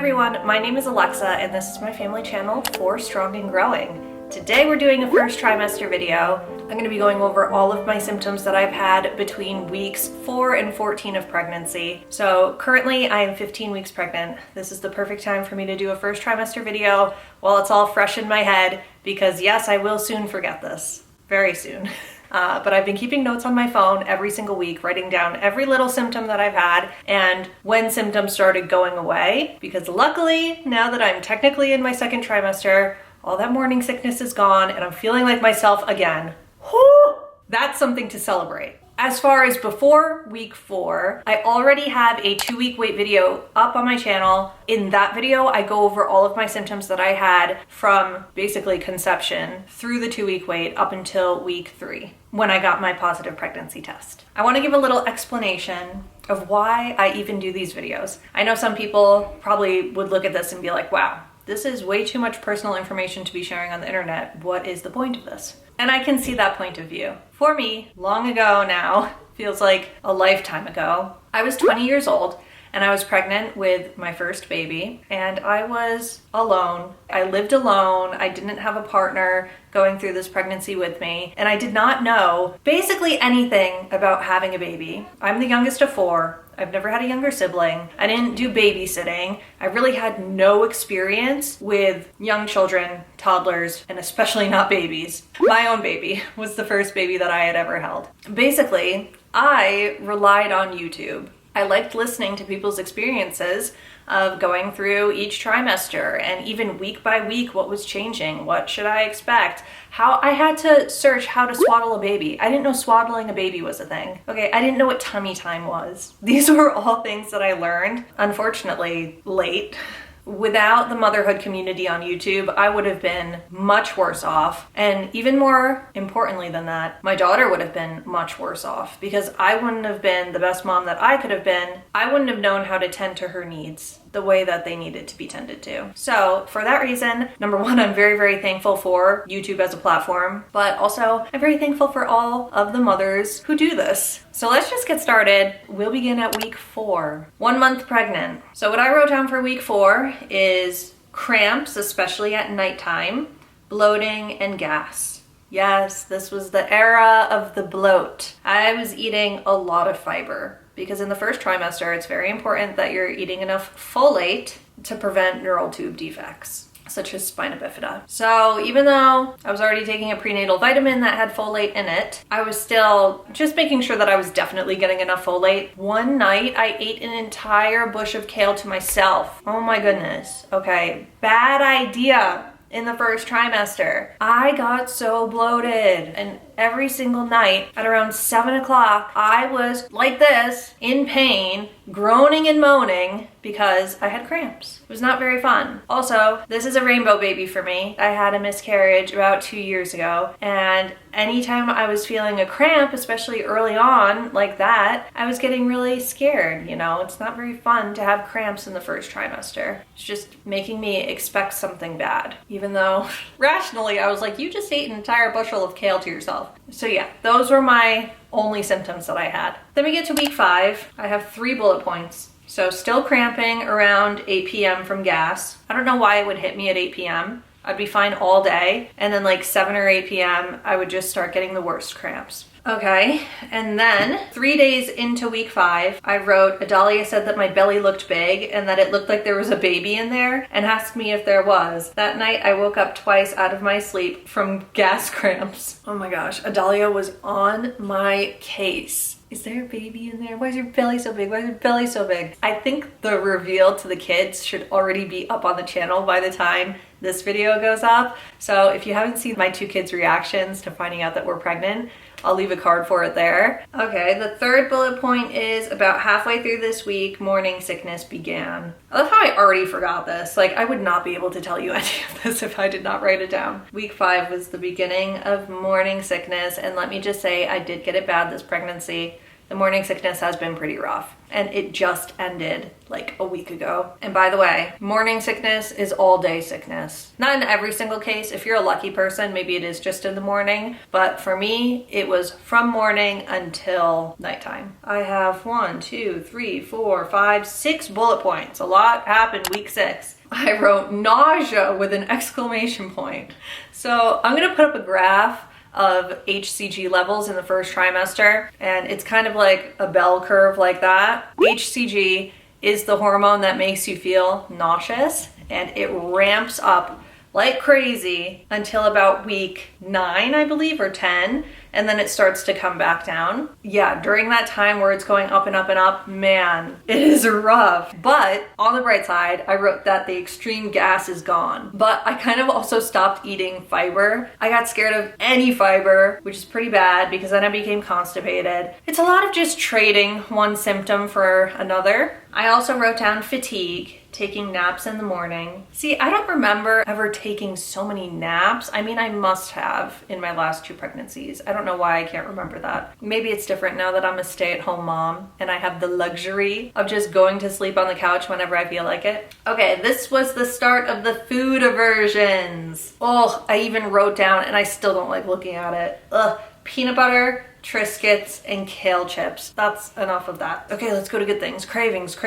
everyone, my name is Alexa and this is my family channel for Strong and Growing. Today we're doing a first trimester video. I'm going to be going over all of my symptoms that I've had between weeks 4 and 14 of pregnancy. So currently I am 15 weeks pregnant. This is the perfect time for me to do a first trimester video while it's all fresh in my head because yes, I will soon forget this. Very soon. But I've been keeping notes on my phone every single week, writing down every little symptom that I've had and when symptoms started going away. Because luckily, now that I'm technically in my second trimester, all that morning sickness is gone and I'm feeling like myself again. Whew! That's something to celebrate. As far as before week 4, I already have a 2-week wait video up on my channel. In that video, I go over all of my symptoms that I had from basically conception through the 2-week wait up until week 3 when I got my positive pregnancy test. I want to give a little explanation of why I even do these videos. I know some people probably would look at this and be like, wow, this is way too much personal information to be sharing on the internet. What is the point of this? And I can see that point of view. For me, long ago now, feels like a lifetime ago, I was 20 years old and I was pregnant with my first baby and I was alone. I lived alone. I didn't have a partner going through this pregnancy with me and I did not know basically anything about having a baby. I'm the youngest of 4. I've never had a younger sibling. I didn't do babysitting. I really had no experience with young children, toddlers, and especially not babies. My own baby was the first baby that I had ever held. Basically, I relied on YouTube. I liked listening to people's experiences of going through each trimester and even week by week what was changing, what should I expect, how I had to search how to swaddle a baby. I didn't know swaddling a baby was a thing. Okay, I didn't know what tummy time was. These were all things that I learned, unfortunately, late. Without the motherhood community on YouTube, I would have been much worse off. And even more importantly than that, my daughter would have been much worse off because I wouldn't have been the best mom that I could have been. I wouldn't have known how to tend to her needs the way that they needed to be tended to. So for that reason, number one, I'm very, very thankful for YouTube as a platform, but also I'm very thankful for all of the mothers who do this. So let's just get started. We'll begin at week 4, 1 month pregnant. So what I wrote down for week 4 is cramps, especially at nighttime, bloating, and gas. Yes, this was the era of the bloat. I was eating a lot of fiber because in the first trimester, it's very important that you're eating enough folate to prevent neural tube defects, such as spina bifida. So even though I was already taking a prenatal vitamin that had folate in it, I was still just making sure that I was definitely getting enough folate. One night, I ate an entire bush of kale to myself. Oh my goodness. Okay, bad idea. In the first trimester, I got so bloated and every single night at around 7 o'clock, I was like this in pain, groaning and moaning because I had cramps. It was not very fun. Also, this is a rainbow baby for me. I had a miscarriage about 2 years ago and anytime I was feeling a cramp, especially early on like that, I was getting really scared. You know, it's not very fun to have cramps in the first trimester. It's just making me expect something bad, even though rationally I was like, you just ate an entire bushel of kale to yourself. So yeah, those were my only symptoms that I had. Then we get to week 5. I have 3 bullet points. So still cramping around 8 p.m. from gas. I don't know why it would hit me at 8 p.m. I'd be fine all day. And then like 7 or 8 p.m., I would just start getting the worst cramps. Okay, and then 3 days into week 5, I wrote, Adalia said that my belly looked big and that it looked like there was a baby in there and asked me if there was. That night, I woke up twice out of my sleep from gas cramps. Oh my gosh, Adalia was on my case. Is there a baby in there? Why is your belly so big? Why is your belly so big? I think the reveal to the kids should already be up on the channel by the time this video goes up. So if you haven't seen my 2 kids' reactions to finding out that we're pregnant, I'll leave a card for it there. Okay, the 3rd bullet point is about halfway through this week, morning sickness began. I love how I already forgot this. Like, I would not be able to tell you any of this if I did not write it down. Week 5 was the beginning of morning sickness, and let me just say, I did get it bad this pregnancy. The morning sickness has been pretty rough, and it just ended like a week ago. And by the way, morning sickness is all day sickness. Not in every single case. If you're a lucky person, maybe it is just in the morning, but for me, it was from morning until nighttime. I have 1, 2, 3, 4, 5, 6 bullet points. A lot happened week 6. I wrote nausea with an exclamation point. So I'm gonna put up a graph of HCG levels in the first trimester, and it's kind of like a bell curve like that. HCG is the hormone that makes you feel nauseous, and it ramps up like crazy until about week 9, I believe, or 10, and then it starts to come back down. Yeah, during that time where it's going up and up and up, man, it is rough. But on the bright side, I wrote that the extreme gas is gone. But I kind of also stopped eating fiber. I got scared of any fiber, which is pretty bad because then I became constipated. It's a lot of just trading one symptom for another. I also wrote down fatigue, taking naps in the morning. See, I don't remember ever taking so many naps. I mean, I must have in my last 2 pregnancies. I don't know why I can't remember that. Maybe it's different now that I'm a stay-at-home mom and I have the luxury of just going to sleep on the couch whenever I feel like it. Okay, this was the start of the food aversions. Oh, I even wrote down, and I still don't like looking at it. Ugh, peanut butter, Triscuits, and kale chips. That's enough of that. Okay, let's go to good things. Cravings.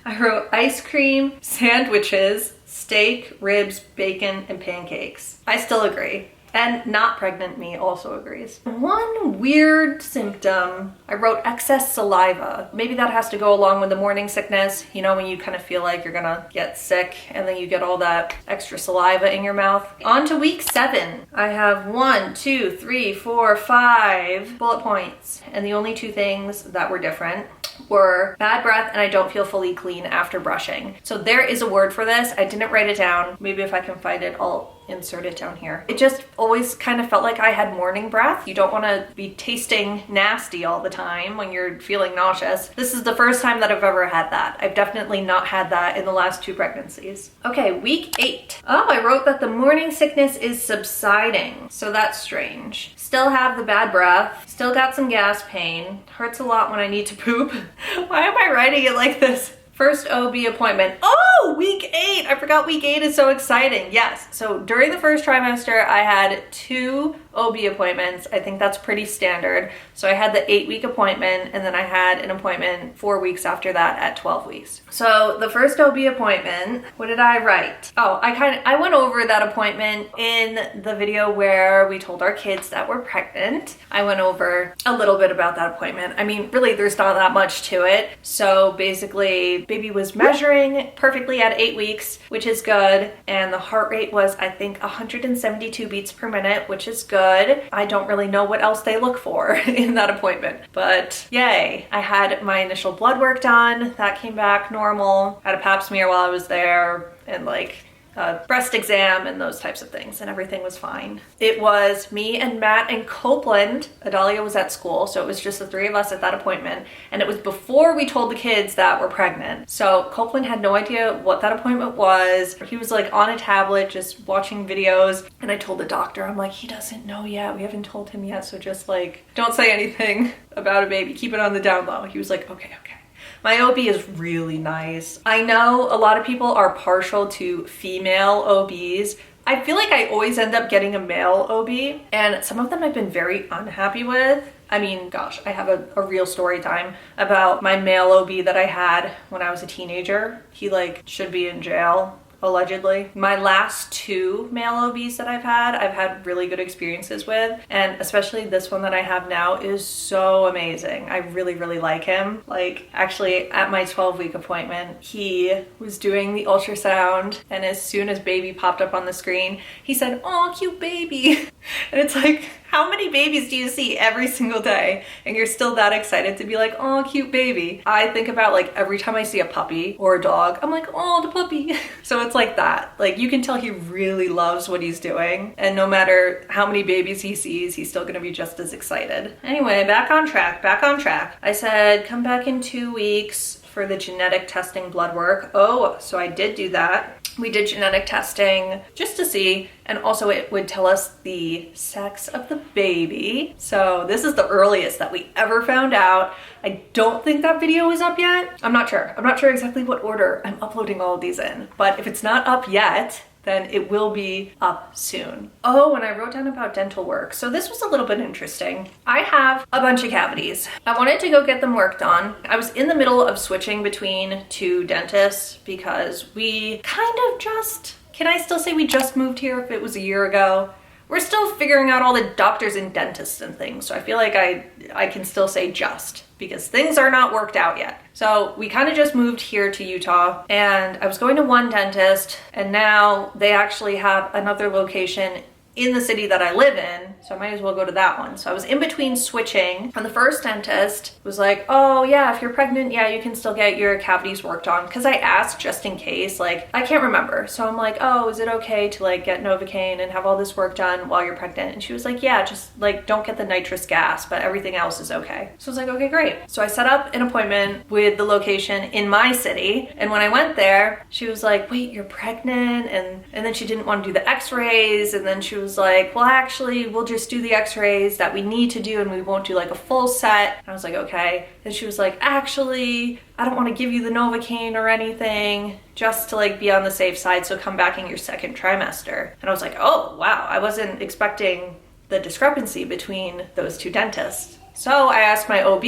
I wrote ice cream, sandwiches, steak, ribs, bacon, and pancakes. I still agree. And not pregnant me also agrees. One weird symptom, I wrote excess saliva. Maybe that has to go along with the morning sickness. You know, when you kind of feel like you're gonna get sick and then you get all that extra saliva in your mouth. On to week 7. I have 1, 2, 3, 4, 5 bullet points. And the only 2 things that were different were bad breath and I don't feel fully clean after brushing. So there is a word for this. I didn't write it down. Maybe if I can find it, I'll insert it down here. It just always kind of felt like I had morning breath. You don't want to be tasting nasty all the time when you're feeling nauseous. This is the first time that I've ever had that. I've definitely not had that in the last 2 pregnancies. Okay, week 8. Oh, I wrote that the morning sickness is subsiding. So that's strange. Still have the bad breath. Still got some gas pain. Hurts a lot when I need to poop. Why am I writing it like this? First OB appointment. Oh, week 8. I forgot week 8 is so exciting. Yes. So during the first trimester, I had 2 OB appointments. I think that's pretty standard. So I had the 8-week appointment, and then I had an appointment 4 weeks after that at 12 weeks. So the first OB appointment, what did I write? Oh, I went over that appointment in the video where we told our kids that we're pregnant. I went over a little bit about that appointment. I mean, really, there's not that much to it. So basically, baby was measuring perfectly at 8 weeks, which is good. And the heart rate was, I think, 172 beats per minute, which is good. I don't really know what else they look for in that appointment, but yay. I had my initial blood work done. That came back normal. Had a pap smear while I was there, and like a breast exam and those types of things, and everything was fine. It was me and Matt and Copeland. Adalia was at school, so it was just the 3 of us at that appointment, and it was before we told the kids that we're pregnant. So Copeland had no idea what that appointment was. He was like on a tablet just watching videos, and I told the doctor, I'm like, he doesn't know yet. We haven't told him yet, so just like, don't say anything about a baby. Keep it on the down low. He was like, okay. My OB is really nice. I know a lot of people are partial to female OBs. I feel like I always end up getting a male OB, and some of them I've been very unhappy with. I mean, gosh, I have a real story time about my male OB that I had when I was a teenager. He like should be in jail, allegedly. My last 2 male OBs that I've had really good experiences with, and especially this one that I have now is so amazing. I really like him. Like, actually at my 12-week appointment, he was doing the ultrasound, and as soon as baby popped up on the screen, he said, "Oh, cute baby." And it's like, how many babies do you see every single day and you're still that excited to be like, "Oh, cute baby"? I think about like every time I see a puppy or a dog, I'm like, "Oh, the puppy." So it's like that. Like, you can tell he really loves what he's doing, and no matter how many babies he sees, he's still gonna be just as excited. Anyway, back on track. I said come back in 2 weeks for the genetic testing blood work. Oh, so I did do that. We did genetic testing just to see, and also it would tell us the sex of the baby. So this is the earliest that we ever found out. I don't think that video is up yet. I'm not sure. I'm not sure exactly what order I'm uploading all of these in, but if it's not up yet, then it will be up soon. Oh, and I wrote down about dental work. So this was a little bit interesting. I have a bunch of cavities. I wanted to go get them worked on. I was in the middle of switching between two dentists because we kind of just, can I still say we just moved here if it was a year ago? We're still figuring out all the doctors and dentists and things. So I feel like I can still say just because things are not worked out yet. So we kind of just moved here to Utah and I was going to one dentist and now they actually have another location in the city that I live in, so I might as well go to that one. So I was in between switching, and the first dentist was like, oh yeah, if you're pregnant, yeah, you can still get your cavities worked on. Because I asked just in case, like, I can't remember. So I'm like, oh, is it okay to like get Novocaine and have all this work done while you're pregnant? And she was like, yeah, just like don't get the nitrous gas, but everything else is okay. So I was like, okay, great. So I set up an appointment with the location in my city, and when I went there, she was like, wait, you're pregnant? And then she didn't want to do the x-rays, and then she was like, well, actually, we'll just do the x-rays that we need to do and we won't do like a full set. And I was like, okay. And she was like, actually, I don't want to give you the Novocaine or anything, just to like be on the safe side, so come back in your second trimester. And I was like, oh, wow, I wasn't expecting the discrepancy between those two dentists. So I asked my OB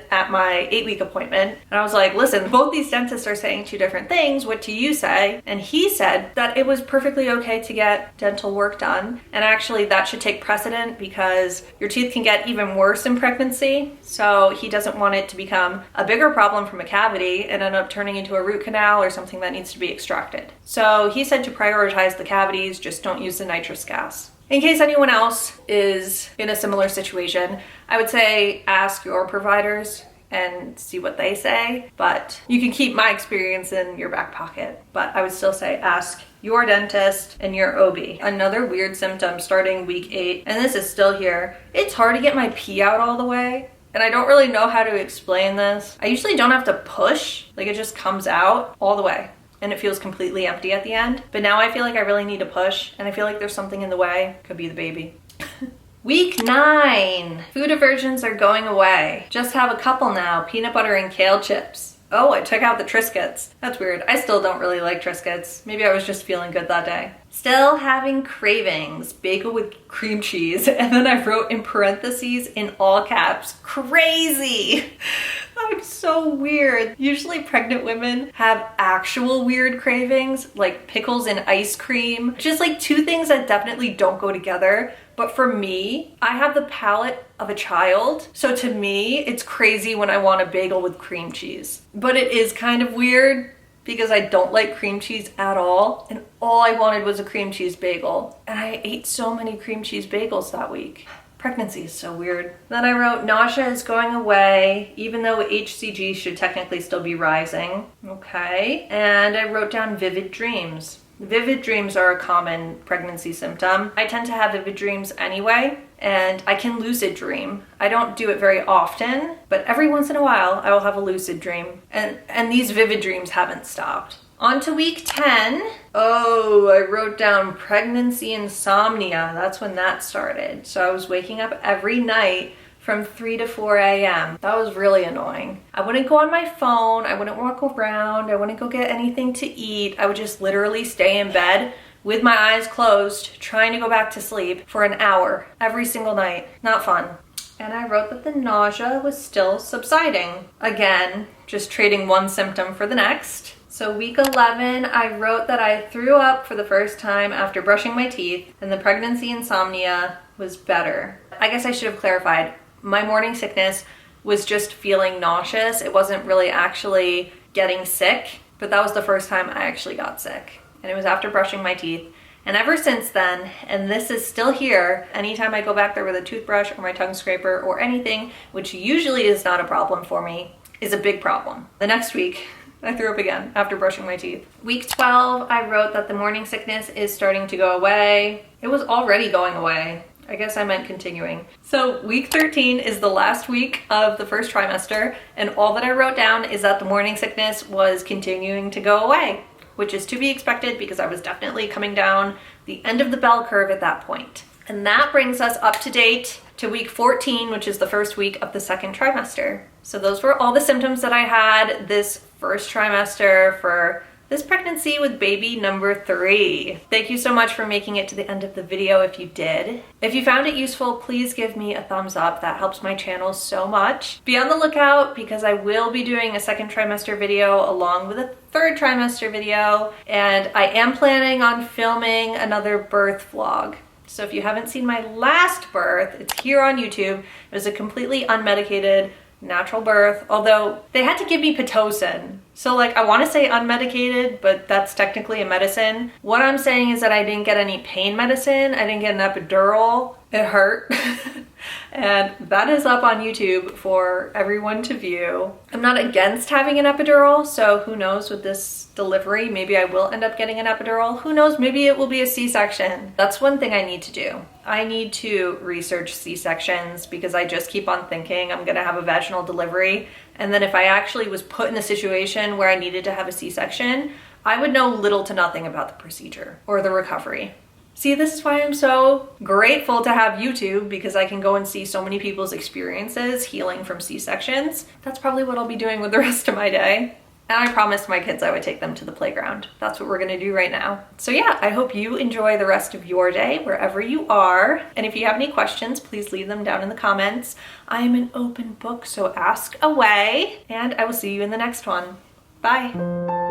at my 8-week appointment, and I was like, listen, both these dentists are saying two different things. What do you say? And he said that it was perfectly okay to get dental work done. And actually that should take precedent because your teeth can get even worse in pregnancy. So he doesn't want it to become a bigger problem from a cavity and end up turning into a root canal or something that needs to be extracted. So he said to prioritize the cavities, just don't use the nitrous gas. In case anyone else is in a similar situation, I would say ask your providers and see what they say, but you can keep my experience in your back pocket. But I would still say ask your dentist and your OB. Another weird symptom starting week 8, and this is still here. It's hard to get my pee out all the way, and I don't really know how to explain this. I usually don't have to push, like it just comes out all the way. And it feels completely empty at the end. But now I feel like I really need to push, and I feel like there's something in the way. Could be the baby. Week 9. Food aversions are going away. Just have a couple now, peanut butter and kale chips. Oh, I took out the Triscuits. That's weird. I still don't really like Triscuits. Maybe I was just feeling good that day. Still having cravings, bagel with cream cheese. And then I wrote in parentheses in all caps, crazy. I'm so weird. Usually pregnant women have actual weird cravings, like pickles and ice cream. Just like two things that definitely don't go together. But for me, I have the palate of a child. So to me, it's crazy when I want a bagel with cream cheese. But it is kind of weird because I don't like cream cheese at all. And all I wanted was a cream cheese bagel. And I ate so many cream cheese bagels that week. Pregnancy is so weird. Then I wrote, nausea is going away, even though HCG should technically still be rising. Okay. And I wrote down vivid dreams. Vivid dreams are a common pregnancy symptom. I tend to have vivid dreams anyway, and I can lucid dream. I don't do it very often, but every once in a while I will have a lucid dream. And these vivid dreams haven't stopped. On to week 10. Oh, I wrote down pregnancy insomnia. That's when that started. So I was waking up every night from 3 to 4 a.m. That was really annoying. I wouldn't go on my phone. I wouldn't walk around. I wouldn't go get anything to eat. I would just literally stay in bed with my eyes closed, trying to go back to sleep for an hour every single night. Not fun. And I wrote that the nausea was still subsiding. Again, just trading one symptom for the next. So week 11, I wrote that I threw up for the first time after brushing my teeth, and the pregnancy insomnia was better. I guess I should have clarified. My morning sickness was just feeling nauseous. It wasn't really actually getting sick, but that was the first time I actually got sick. And it was after brushing my teeth. And ever since then, and this is still here, anytime I go back there with a toothbrush or my tongue scraper or anything, which usually is not a problem for me, is a big problem. The next week, I threw up again after brushing my teeth. Week 12, I wrote that the morning sickness is starting to go away. It was already going away. I guess I meant continuing. So week 13 is the last week of the first trimester, and all that I wrote down is that the morning sickness was continuing to go away. which is to be expected because I was definitely coming down the end of the bell curve at that point. And that brings us up to date to week 14, which is the first week of the second trimester. So those were all the symptoms that I had this first trimester for this pregnancy with baby number 3. Thank you so much for making it to the end of the video if you did. If you found it useful, please give me a thumbs up. That helps my channel so much. Be on the lookout because I will be doing a second trimester video along with a third trimester video, and I am planning on filming another birth vlog. So if you haven't seen my last birth, it's here on YouTube. It was a completely unmedicated natural birth, although they had to give me Pitocin. So like, I want to say unmedicated, but that's technically a medicine. What I'm saying is that I didn't get any pain medicine. I didn't get an epidural. It hurt. And that is up on YouTube for everyone to view. I'm not against having an epidural, so who knows with this delivery, maybe I will end up getting an epidural. Who knows, maybe it will be a C-section. That's one thing I need to do. I need to research C-sections because I just keep on thinking I'm gonna have a vaginal delivery. And then if I actually was put in a situation where I needed to have a C-section, I would know little to nothing about the procedure or the recovery. See, this is why I'm so grateful to have YouTube, because I can go and see so many people's experiences healing from C-sections. That's probably what I'll be doing with the rest of my day. And I promised my kids I would take them to the playground. That's what we're gonna do right now. So yeah, I hope you enjoy the rest of your day wherever you are. And if you have any questions, please leave them down in the comments. I am an open book, so ask away. And I will see you in the next one. Bye.